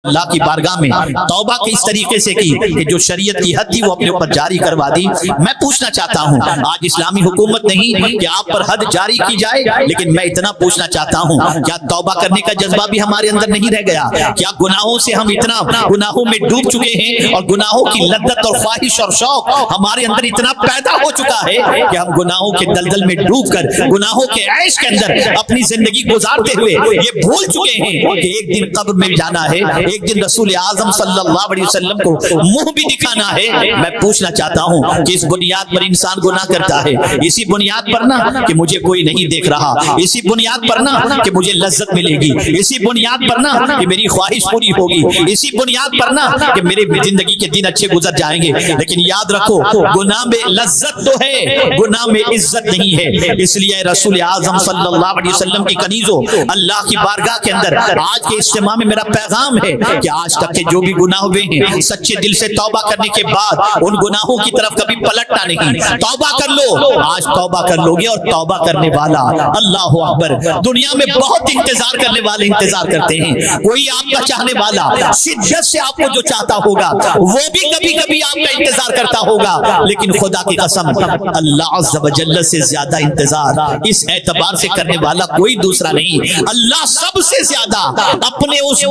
اللہ کی بارگاہ میں توبہ کس طریقے سے کی کہ جو شریعت کی حد تھی وہ اپنے اوپر جاری کروا دی۔ میں پوچھنا چاہتا ہوں، آج اسلامی حکومت نہیں کہ آپ پر حد جاری کی جائے، لیکن میں اتنا پوچھنا چاہتا ہوں کیا توبہ کرنے کا جذبہ بھی ہمارے اندر نہیں رہ گیا؟ کیا گناہوں سے ہم اتنا گناہوں میں ڈوب چکے ہیں اور گناہوں کی لذت اور خواہش اور شوق ہمارے اندر اتنا پیدا ہو چکا ہے کہ ہم گناہوں کے دلدل میں ڈوب کر گناہوں کے عیش کے اندر اپنی زندگی گزارتے ہوئے یہ بھول چکے ہیں کہ ایک دن قبر میں جانا ہے، ایک دن رسول اعظم صلی اللہ علیہ وسلم کو منہ بھی دکھانا ہے۔ میں پوچھنا چاہتا ہوں کہ اس بنیاد پر انسان گناہ کرتا ہے، اسی بنیاد پر نہ کہ مجھے کوئی نہیں دیکھ رہا، اسی بنیاد پر نہ کہ مجھے لذت ملے گی، اسی بنیاد پر نہ کہ میری خواہش پوری ہوگی، اسی بنیاد پر نہ کہ میرے زندگی کے دن اچھے گزر جائیں گے۔ لیکن یاد رکھو، گناہ میں لذت تو ہے، گناہ میں عزت نہیں ہے۔ اس لیے رسول اعظم صلی اللہ علیہ وسلم کی کنیزوں، اللہ کی بارگاہ کے اندر آج کے اجتماع میں میرا پیغام ہے کہ آج تک کے جو بھی گناہ ہوئے ہیں، سچے دل سے توبہ کرنے کے بعد ان گناہوں کی طرف کبھی پلٹنا نہیں۔ توبہ کر لو، آج توبہ کر لو گے اور توبہ کرنے والا، اللہ اکبر، دنیا میں بہت انتظار کرنے والے انتظار کرتے ہیں۔ کوئی آپ کا چاہنے والا شدت سے آپ کو جو چاہتا ہوگا وہ بھی کبھی کبھی آپ کا انتظار کرتا ہوگا، لیکن خدا کی قسم اللہ عز و جل سے زیادہ انتظار اس اعتبار سے کرنے والا کوئی دوسرا نہیں۔ اللہ سب سے زیادہ اپنے اس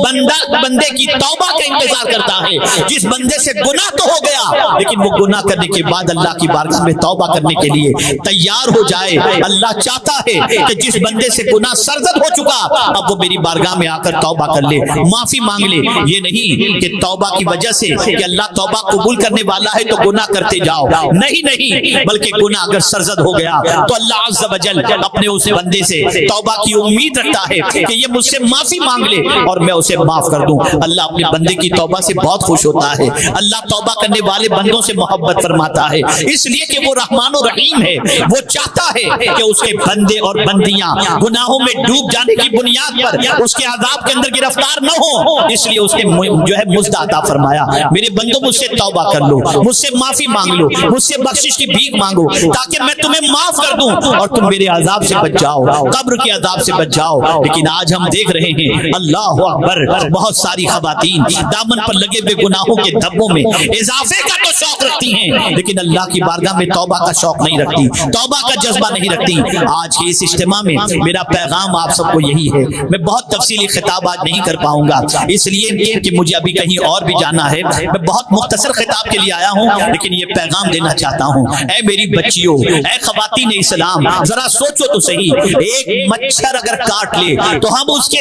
بندے کی توبہ کا انتظار کرتا ہے جس بندے سے گناہ تو ہو گیا لیکن وہ گناہ کرنے کے بعد اللہ کی بارگاہ میں توبہ کرنے کے لیے تیار ہو جائے۔ اللہ چاہتا ہے کہ جس بندے سے گناہ سرزد ہو چکا اب وہ میری بارگاہ میں آ کر توبہ کر لے، معافی مانگ لے۔ یہ نہیں کہ توبہ کی وجہ سے کہ اللہ توبہ قبول کرنے والا ہے تو گناہ کرتے جاؤ، نہیں، بلکہ گناہ اگر سرزد ہو گیا تو اللہ عز و جل اپنے اس بندے سے توبہ کی امید رکھتا ہے کہ یہ مجھ سے معافی مانگ لے اور میں اسے معاف کر دوں۔ اللہ اپنے بندے کی توبہ سے بہت خوش ہوتا ہے، اللہ توبہ کرنے والے بندوں سے محبت فرماتا ہے، اس لیے کہ وہ رحمان و رحیم ہے۔ وہ چاہتا ہے کہ اس کے بندے اور بندیاں گناہوں میں ڈوب جانے کی بنیاد پر اس کے عذاب کے اندر گرفتار نہ ہو، اس لیے اس کے جو ہے مزد عطا فرمایا، میرے بندوں مجھ سے توبہ کر لو، مجھ سے معافی مانگ لو، مجھ سے بخشش کی بھیک مانگو تاکہ میں تمہیں معاف کر دوں اور تم میرے عذاب سے بچ جاؤ، قبر کے عذاب سے بچ جاؤ۔ لیکن آج ہم دیکھ رہے ہیں اللہ اکبر، بہت ساری خواتین دامن پر لگے ہوئے گناہوں کے دھبوں میں اضافے کا تو شوق رکھتی ہیں لیکن اللہ کی بارگاہ میں توبہ کا شوق نہیں رکھتی، توبہ کا جذبہ نہیں رکھتی۔ آج کے اس اجتماع میں میرا پیغام آپ سب کو یہی ہے۔ میں بہت تفصیلی خطاب آج نہیں کر پاؤں گا اس لیے کہ مجھے ابھی کہیں اور بھی جانا ہے، میں بہت مختصر خطاب کے لیے آیا ہوں لیکن یہ پیغام دینا چاہتا ہوں۔ اے میری بچیوں، اے خواتین اسلام، ذرا سوچو تو صحیح، ایک مچھر اگر کاٹ لے تو ہم اس کی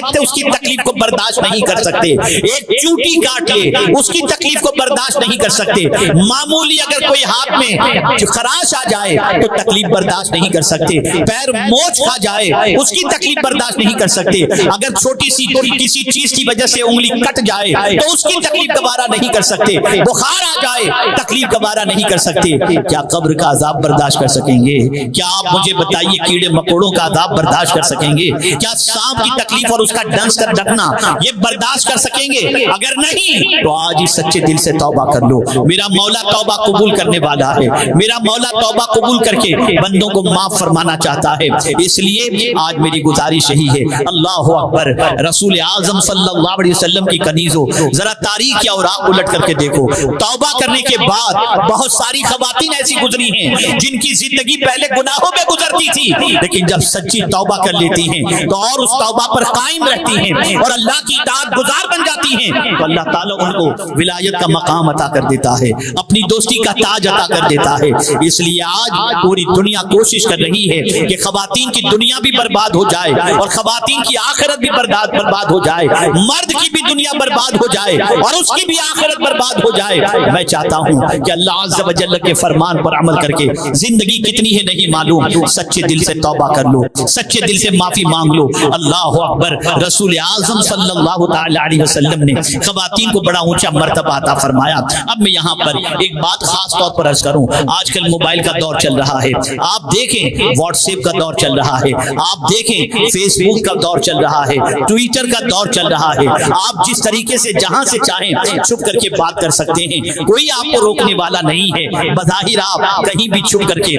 تکلیف کو برداشت نہیں کر سکتے، ایک چوٹی کاٹ لے اس کی تکلیف کو برداشت نہیں کر سکتے، معمولی اگر کوئی ہاتھ میں خراش آ جائے تو تکلیف برداشت نہیں کر سکتے، پیر موچ کھا جائے اس کی تکلیف برداشت نہیں کر سکتے، اگر چھوٹی سی کسی چیز کی وجہ سے انگلی کٹ جائے تو اس کی تکلیف گوارا نہیں کر سکتے، بخار آ جائے تکلیف گوارا نہیں کر سکتے۔ کیا قبر کا عذاب برداشت کر سکیں گے؟ کیا آپ مجھے بتائیے کیڑے مکوڑوں کا عذاب برداشت کر سکیں گے؟ کیا سانپ کی تکلیف اور اس کا ڈنس کر ڈھکنا یہ برداشت کر سکیں گے؟ اگر نہیں تو آج اس سچے دل سے توبہ کر لو، میرا مولا توبہ قبول کرنے والا ہے، میرا مولا توبہ قبول کر کے بندوں کو معاف فرمانا چاہتا ہے۔ اس لیے آج میری گزارش یہی ہے، اللہ اکبر، رسول اعظم صلی اللہ علیہ وسلم کی کنیزوں، ذرا تاریخ یا اوراق الٹ کر کے دیکھو، توبہ کرنے کے بعد بہت ساری خواتین ایسی گزری ہیں جن کی زندگی پہلے گناہوں میں گزرتی تھی لیکن جب سچی توبہ کر لیتی ہیں تو اور اس توبہ پر قائم رہتی ہیں اور اللہ کی اطاعت گزار بن جاتی ہیں تو اللہ تعالیٰ ان کو ولایت کا مقام عطا کر دیتا ہے، اپنی دوستی کا تاج عطا کر دیتا ہے۔ اس لیے آج پوری دنیا کوشش کر رہی ہے کہ خواتین کی دنیا بھی برباد ہو جائے اور خواتین کی آخرت بھی برباد ہو جائے، مرد کی بھی دنیا برباد ہو جائے اور اس کی بھی آخرت برباد ہو جائے۔ میں چاہتا ہوں کہ اللہ عز و جل کے فرمان پر عمل کر کے زندگی کتنی ہے نہیں معلوم، سچے دل سے توبہ کر لو، سچے دل سے معافی مانگ لو۔ اللہ اکبر، رسول اعظم صلی اللہ تعالی علیہ وسلم نے خواتین کو بڑا اونچا مرتبہ عطا فرمایا۔ اب میں یہاں پر ایک بات خاص طور پر عرض کروں، آج کل موبائل کا دور چل رہا ہے، آپ دیکھیں واٹس ایپ کا دور چل رہا ہے، آپ دیکھیں فیس بک کا دور چل رہا ہے، ٹویٹر کا دور چل رہا ہے، آپ جس طریقے سے جہاں سے چاہیں چھپ کر کے بات کر سکتے ہیں، کوئی آپ کو روکنے والا نہیں ہے۔ بظاہر آپ کہیں بھی چھپ کر کے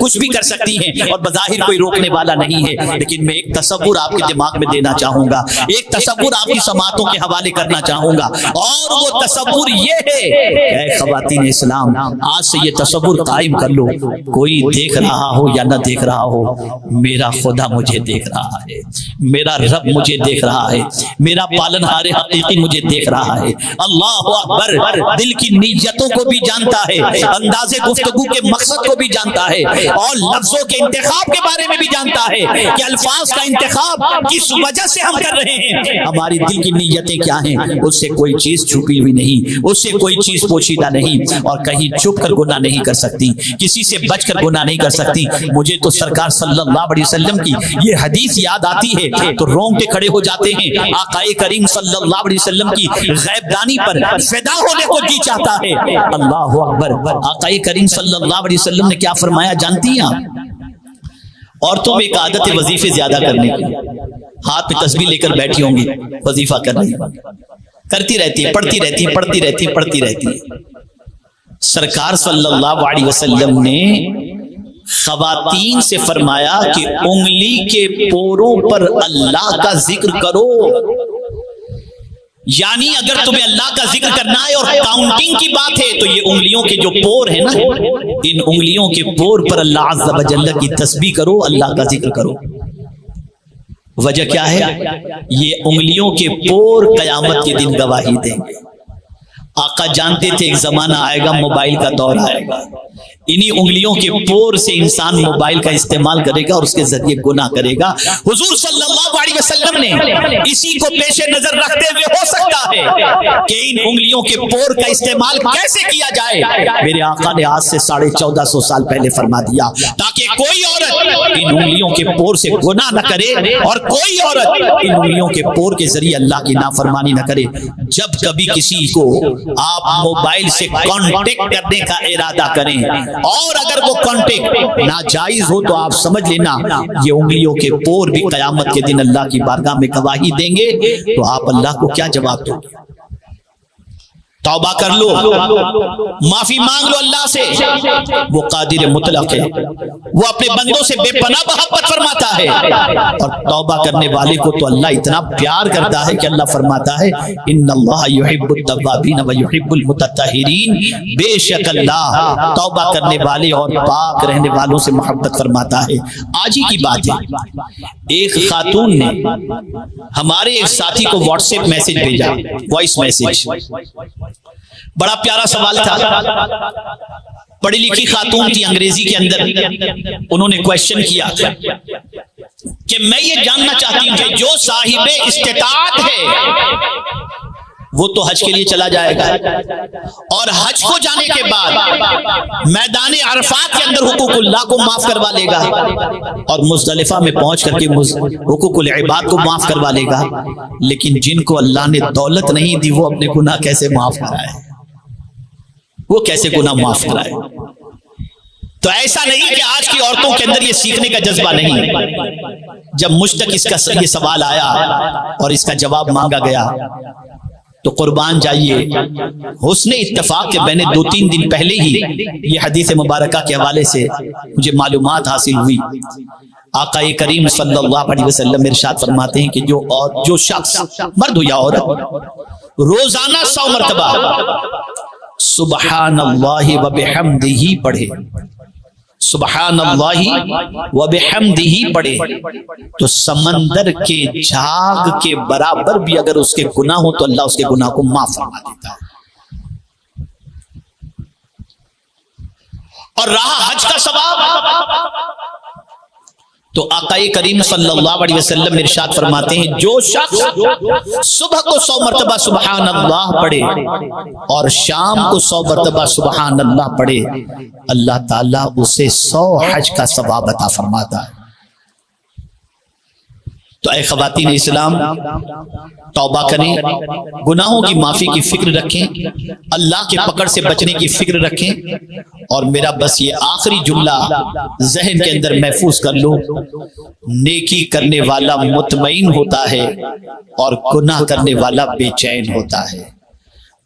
کچھ بھی کر سکتی ہیں اور بظاہر کوئی روکنے والا نہیں ہے، لیکن میں ایک تصور آپ کے دماغ میں دینا چاہوں گا، ایک تصور آپ کی سماعتوں کے حوالے حوالے کرنا چاہوں گا، اور وہ تصور یہ ہے کہ اے خواتین اسلام، آج سے یہ تصور قائم کر لو، کوئی دیکھ رہا ہو یا نہ دیکھ رہا ہو، میرا خدا مجھے دیکھ رہا ہے، میرا رب مجھے دیکھ رہا ہے، میرا پالنہار حقیقی مجھے دیکھ رہا ہے۔ اللہ اکبر، دل کی نیتوں کو بھی جانتا ہے، انداز گفتگو کے مقصد کو بھی جانتا ہے، اور لفظوں کے انتخاب کے بارے میں بھی جانتا ہے کہ الفاظ کا انتخاب کس وجہ سے ہم کر رہے ہیں، ہماری دل کی نیتیں کیا ہیں۔ اس سے کوئی چیز چھپی ہوئی نہیں، اس سے کوئی چیز پوشیدہ نہیں، اور کہیں چھپ کر گناہ نہیں کر سکتی، کسی سے بچ کر گناہ نہیں کر سکتی۔ مجھے تو سرکار صلی اللہ علیہ وسلم کی یہ حدیث یاد آتی ہے تو رونگٹے کھڑے ہو جاتے ہیں۔ آقا کریم صلی اللہ علیہ وسلم کی غیب دانی پر فدا ہونے کو جی چاہتا ہے۔ اللہ اکبر، آقا کریم صلی اللہ علیہ وسلم نے کیا فرمایا جانتی ہیں آپ؟ عورتوں میں ایک عادت ہے وظیفے زیادہ کرنے کی، ہاتھ میں تسبیح لے کر بیٹھی ہوں گی، وظیفہ کر رہی کرتی رہتی ہے، پڑھتی رہتی ہے، پڑھتی رہتی ہے، پڑھتی رہتی ہے۔ سرکار صلی اللہ علیہ وسلم نے خواتین سے فرمایا کہ انگلی کے پوروں پر اللہ کا ذکر کرو، یعنی اگر تمہیں اللہ کا ذکر کرنا ہے اور کاؤنٹنگ کی بات ہے تو یہ انگلیوں کے جو پور ہیں نا، ان انگلیوں کے پور پر اللہ عز و جل کی تسبیح کرو، اللہ کا ذکر کرو۔ وجہ کیا ہے؟ یہ انگلیوں کے پور قیامت کے دن گواہی دیں گے۔ آقا جانتے تھے ایک زمانہ آئے گا، موبائل کا دور آئے گا، انہی انگلیوں کے پور سے انسان موبائل کا استعمال کرے گا اور اس کے ذریعے گناہ کرے گا۔ حضور صلی اللہ علیہ وسلم نے اسی کو پیش نظر رکھتے ہوئے ہو سکتا ہے کہ ان انگلیوں کے پور کا استعمال کیسے کیا جائے، میرے آقا نے آج سے 1450 سال پہلے فرما دیا، تاکہ کوئی عورت ان انگلیوں کے پور سے گناہ نہ کرے اور کوئی عورت ان انگلیوں کے پور کے ذریعے اللہ کی نافرمانی نہ کرے۔ جب کبھی کسی کو آپ موبائل سے کانٹیکٹ کرنے کا ارادہ کریں اور اگر وہ کانٹیکٹ ناجائز ہو تو آپ سمجھ لینا یہ انگلیوں کے پور بھی قیامت کے دن اللہ کی بارگاہ میں گواہی دیں گے۔ تو آپ اللہ کو کیا جواب دو گے؟ توبہ کر لو، معافی مانگ لو اللہ سے، وہ قادر مطلق ہے، وہ اپنے بندوں سے بے پناہ محبت فرماتا ہے، اور توبہ کرنے والے کو تو اللہ اتنا پیار کرتا ہے کہ اللہ فرماتا ہے ان اللہ یحب التوابین و یحب المتطہرین، بے شک اللہ توبہ کرنے والے اور پاک رہنے والوں سے محبت فرماتا ہے۔ آج ہی کی بات ہے، ایک خاتون نے ہمارے ایک ساتھی کو واٹس ایپ میسج بھیجا، وائس میسج، بڑا پیارا سوال تھا، پڑھی لکھی خاتون تھی، انگریزی کے اندر انہوں نے کویشچن کیا کہ میں یہ جاننا چاہتی ہوں کہ جو صاحب استطاعت ہے وہ تو حج کے لیے چلا جائے گا، اور حج کو جانے کے بعد میدان عرفات کے اندر حقوق اللہ کو معاف کروا لے گا، اور مزدلفہ میں پہنچ کر کے حقوق العباد کو معاف کروا لے گا، لیکن جن کو اللہ نے دولت نہیں دی وہ اپنے گناہ کیسے معاف کرائے، وہ کیسے گناہ معاف کرائے؟ تو ایسا نہیں کہ آج کی عورتوں کے اندر یہ سیکھنے کا جذبہ نہیں۔ جب مجھ تک اس کا یہ سوال آیا اور اس کا جواب مانگا گیا تو قربان جائیے، حسن اتفاق کے میں نے 2-3 دن پہلے ہی یہ حدیث مبارکہ کے حوالے سے مجھے معلومات حاصل ہوئی۔ آقا کریم صلی اللہ علیہ وسلم ارشاد فرماتے ہیں کہ جو شخص، مرد ہو یا عورت، روزانہ 100 مرتبہ سبحان اللہ و بحمدہ پڑھے، سبحان اللہ و بحمدہ پڑھے، تو سمندر کے جھاگ کے برابر بھی اگر اس کے گناہ ہو تو اللہ اس کے گناہ کو معاف فرما دیتا ہے۔ اور رہا حج کا ثواب، تو آقا کریم صلی اللہ علیہ وسلم ارشاد فرماتے ہیں جو شخص صبح کو 100 مرتبہ سبحان اللہ پڑھے اور شام کو 100 مرتبہ سبحان اللہ پڑھے، اللہ تعالیٰ اسے 100 حج کا ثواب عطا فرماتا ہے۔ تو اے خواتین اسلام، توبہ کریں، گناہوں کی معافی کی فکر رکھیں، اللہ کے پکڑ سے بچنے کی فکر رکھیں، اور میرا بس یہ آخری جملہ ذہن کے اندر محفوظ کر لو، نیکی کرنے والا مطمئن ہوتا ہے اور گناہ کرنے والا بے چین ہوتا ہے۔